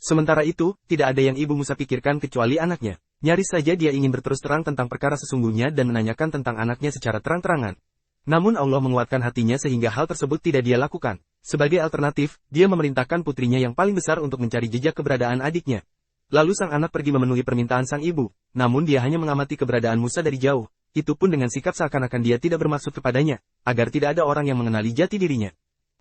Sementara itu, tidak ada yang Ibu Musa pikirkan kecuali anaknya. Nyaris saja dia ingin berterus terang tentang perkara sesungguhnya dan menanyakan tentang anaknya secara terang-terangan. Namun Allah menguatkan hatinya sehingga hal tersebut tidak dia lakukan. Sebagai alternatif, dia memerintahkan putrinya yang paling besar untuk mencari jejak keberadaan adiknya. Lalu sang anak pergi memenuhi permintaan sang ibu, namun dia hanya mengamati keberadaan Musa dari jauh, itu pun dengan sikap seakan-akan dia tidak bermaksud kepadanya, agar tidak ada orang yang mengenali jati dirinya.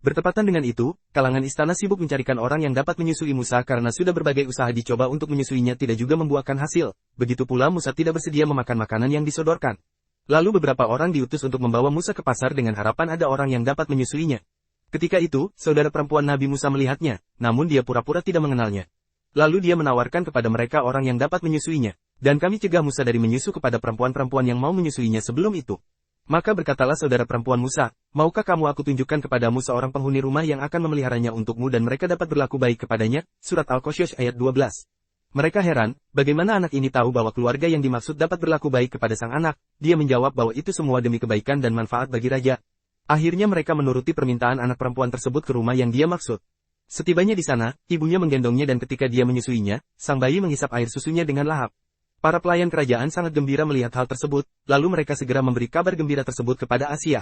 Bertepatan dengan itu, kalangan istana sibuk mencarikan orang yang dapat menyusui Musa karena sudah berbagai usaha dicoba untuk menyusuinya tidak juga membuahkan hasil, begitu pula Musa tidak bersedia memakan makanan yang disodorkan. Lalu beberapa orang diutus untuk membawa Musa ke pasar dengan harapan ada orang yang dapat menyusuinya. Ketika itu, saudara perempuan Nabi Musa melihatnya, namun dia pura-pura tidak mengenalnya. Lalu dia menawarkan kepada mereka orang yang dapat menyusuinya, dan kami cegah Musa dari menyusu kepada perempuan-perempuan yang mau menyusuinya sebelum itu. Maka berkatalah saudara perempuan Musa, maukah kamu aku tunjukkan kepadamu seorang penghuni rumah yang akan memeliharanya untukmu dan mereka dapat berlaku baik kepadanya? Surat Al-Qasas ayat 12. Mereka heran, bagaimana anak ini tahu bahwa keluarga yang dimaksud dapat berlaku baik kepada sang anak. Dia menjawab bahwa itu semua demi kebaikan dan manfaat bagi raja. Akhirnya mereka menuruti permintaan anak perempuan tersebut ke rumah yang dia maksud. Setibanya di sana, ibunya menggendongnya dan ketika dia menyusuinya, sang bayi menghisap air susunya dengan lahap. Para pelayan kerajaan sangat gembira melihat hal tersebut, lalu mereka segera memberi kabar gembira tersebut kepada Asiyah.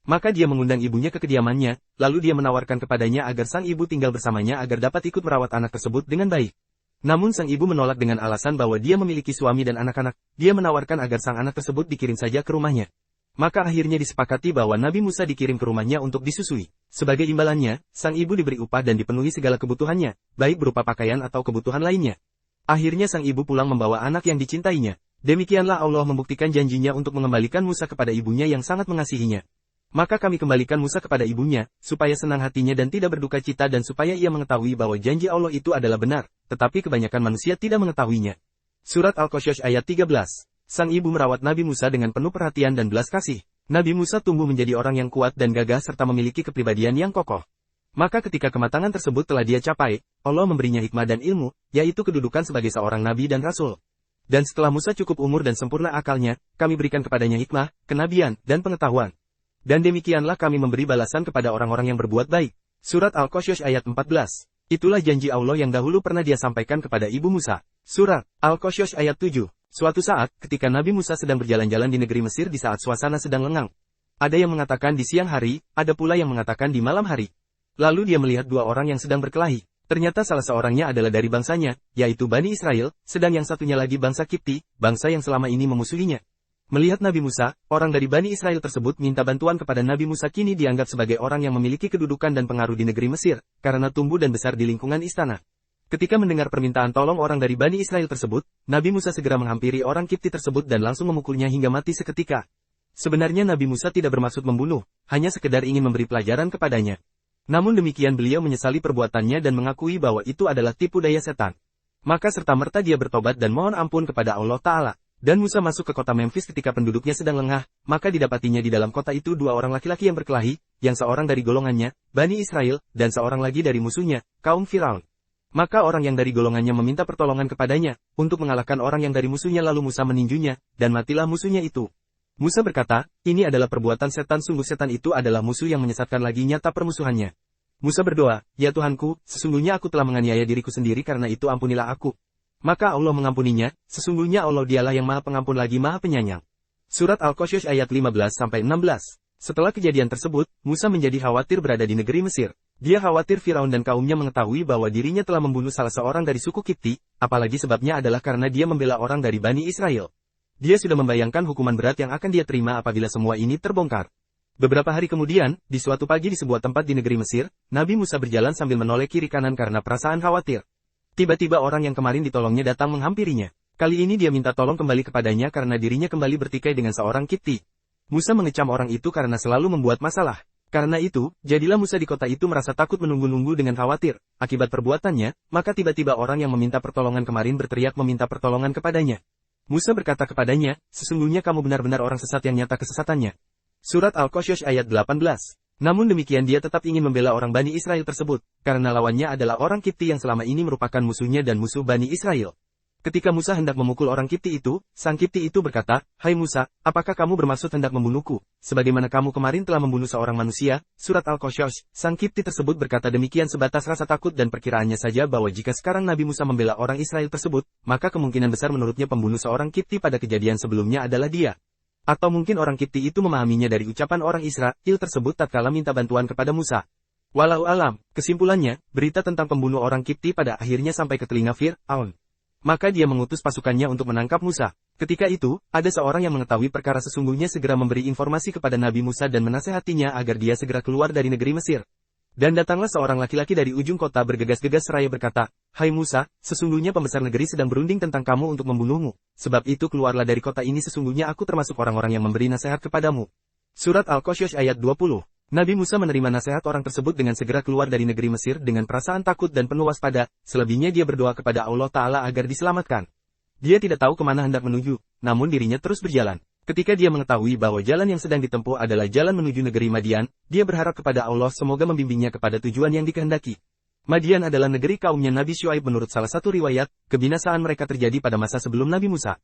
Maka dia mengundang ibunya ke kediamannya, lalu dia menawarkan kepadanya agar sang ibu tinggal bersamanya agar dapat ikut merawat anak tersebut dengan baik. Namun sang ibu menolak dengan alasan bahwa dia memiliki suami dan anak-anak, dia menawarkan agar sang anak tersebut dikirim saja ke rumahnya. Maka akhirnya disepakati bahwa Nabi Musa dikirim ke rumahnya untuk disusui. Sebagai imbalannya, sang ibu diberi upah dan dipenuhi segala kebutuhannya, baik berupa pakaian atau kebutuhan lainnya. Akhirnya sang ibu pulang membawa anak yang dicintainya. Demikianlah Allah membuktikan janjinya untuk mengembalikan Musa kepada ibunya yang sangat mengasihinya. Maka kami kembalikan Musa kepada ibunya, supaya senang hatinya dan tidak berduka cita dan supaya ia mengetahui bahwa janji Allah itu adalah benar, tetapi kebanyakan manusia tidak mengetahuinya. Surat Al-Qasas ayat 13. Sang ibu merawat Nabi Musa dengan penuh perhatian dan belas kasih. Nabi Musa tumbuh menjadi orang yang kuat dan gagah serta memiliki kepribadian yang kokoh. Maka ketika kematangan tersebut telah dia capai, Allah memberinya hikmah dan ilmu, yaitu kedudukan sebagai seorang nabi dan rasul. Dan setelah Musa cukup umur dan sempurna akalnya, kami berikan kepadanya hikmah, kenabian, dan pengetahuan. Dan demikianlah kami memberi balasan kepada orang-orang yang berbuat baik. Surat Al-Qasas ayat 14. Itulah janji Allah yang dahulu pernah dia sampaikan kepada ibu Musa. Surat Al-Qasas ayat 7. Suatu saat, ketika Nabi Musa sedang berjalan-jalan di negeri Mesir di saat suasana sedang lengang. Ada yang mengatakan di siang hari, ada pula yang mengatakan di malam hari. Lalu dia melihat dua orang yang sedang berkelahi. Ternyata salah seorangnya adalah dari bangsanya, yaitu Bani Israel, sedang yang satunya lagi bangsa Kipti, bangsa yang selama ini memusuhinya. Melihat Nabi Musa, orang dari Bani Israel tersebut minta bantuan kepada Nabi Musa kini dianggap sebagai orang yang memiliki kedudukan dan pengaruh di negeri Mesir, karena tumbuh dan besar di lingkungan istana. Ketika mendengar permintaan tolong orang dari Bani Israel tersebut, Nabi Musa segera menghampiri orang Kipti tersebut dan langsung memukulnya hingga mati seketika. Sebenarnya Nabi Musa tidak bermaksud membunuh, hanya sekedar ingin memberi pelajaran kepadanya. Namun demikian beliau menyesali perbuatannya dan mengakui bahwa itu adalah tipu daya setan. Maka serta-merta dia bertobat dan mohon ampun kepada Allah Ta'ala. Dan Musa masuk ke kota Memphis ketika penduduknya sedang lengah, maka didapatinya di dalam kota itu dua orang laki-laki yang berkelahi, yang seorang dari golongannya, Bani Israel, dan seorang lagi dari musuhnya, kaum Firaun. Maka orang yang dari golongannya meminta pertolongan kepadanya, untuk mengalahkan orang yang dari musuhnya lalu Musa meninjunya, dan matilah musuhnya itu. Musa berkata, ini adalah perbuatan setan sungguh setan itu adalah musuh yang menyesatkan lagi nyata permusuhannya. Musa berdoa, ya Tuhanku, sesungguhnya aku telah menganiaya diriku sendiri karena itu ampunilah aku. Maka Allah mengampuninya, sesungguhnya Allah dialah yang maha pengampun lagi maha penyayang. Surat Al-Qasas ayat 15-16. Setelah kejadian tersebut, Musa menjadi khawatir berada di negeri Mesir. Dia khawatir Firaun dan kaumnya mengetahui bahwa dirinya telah membunuh salah seorang dari suku Kipti, apalagi sebabnya adalah karena dia membela orang dari Bani Israel. Dia sudah membayangkan hukuman berat yang akan dia terima apabila semua ini terbongkar. Beberapa hari kemudian, di suatu pagi di sebuah tempat di negeri Mesir, Nabi Musa berjalan sambil menoleh kiri kanan karena perasaan khawatir. Tiba-tiba orang yang kemarin ditolongnya datang menghampirinya. Kali ini dia minta tolong kembali kepadanya karena dirinya kembali bertikai dengan seorang Kipti. Musa mengecam orang itu karena selalu membuat masalah. Karena itu, jadilah Musa di kota itu merasa takut menunggu-nunggu dengan khawatir. Akibat perbuatannya, maka tiba-tiba orang yang meminta pertolongan kemarin berteriak meminta pertolongan kepadanya. Musa berkata kepadanya, sesungguhnya kamu benar-benar orang sesat yang nyata kesesatannya. Surat Al-Qasas ayat 18. Namun demikian dia tetap ingin membela orang Bani Israel tersebut, karena lawannya adalah orang Kipti yang selama ini merupakan musuhnya dan musuh Bani Israel. Ketika Musa hendak memukul orang Kipti itu, sang Kipti itu berkata, "Hai Musa, apakah kamu bermaksud hendak membunuhku, sebagaimana kamu kemarin telah membunuh seorang manusia?" Surat Al-Qasas. Sang Kipti tersebut berkata demikian sebatas rasa takut dan perkiraannya saja bahwa jika sekarang Nabi Musa membela orang Israel tersebut, maka kemungkinan besar menurutnya pembunuh seorang Kipti pada kejadian sebelumnya adalah dia. Atau mungkin orang Kipti itu memahaminya dari ucapan orang Israel tersebut tatkala minta bantuan kepada Musa. Walau alam, kesimpulannya, berita tentang pembunuh orang Kipti pada akhirnya sampai ke telinga Fir'aun. Maka dia mengutus pasukannya untuk menangkap Musa. Ketika itu, ada seorang yang mengetahui perkara sesungguhnya segera memberi informasi kepada Nabi Musa dan menasehatinya agar dia segera keluar dari negeri Mesir. Dan datanglah seorang laki-laki dari ujung kota bergegas-gegas seraya berkata, "Hai Musa, sesungguhnya pembesar negeri sedang berunding tentang kamu untuk membunuhmu. Sebab itu keluarlah dari kota ini, sesungguhnya aku termasuk orang-orang yang memberi nasihat kepadamu." Surat Al-Qasas ayat 20. Nabi Musa menerima nasihat orang tersebut dengan segera keluar dari negeri Mesir dengan perasaan takut dan penuh waspada, selebihnya dia berdoa kepada Allah Ta'ala agar diselamatkan. Dia tidak tahu kemana hendak menuju, namun dirinya terus berjalan. Ketika dia mengetahui bahwa jalan yang sedang ditempuh adalah jalan menuju negeri Madian, dia berharap kepada Allah semoga membimbingnya kepada tujuan yang dikehendaki. Madian adalah negeri kaumnya Nabi Syuaib menurut salah satu riwayat, kebinasaan mereka terjadi pada masa sebelum Nabi Musa.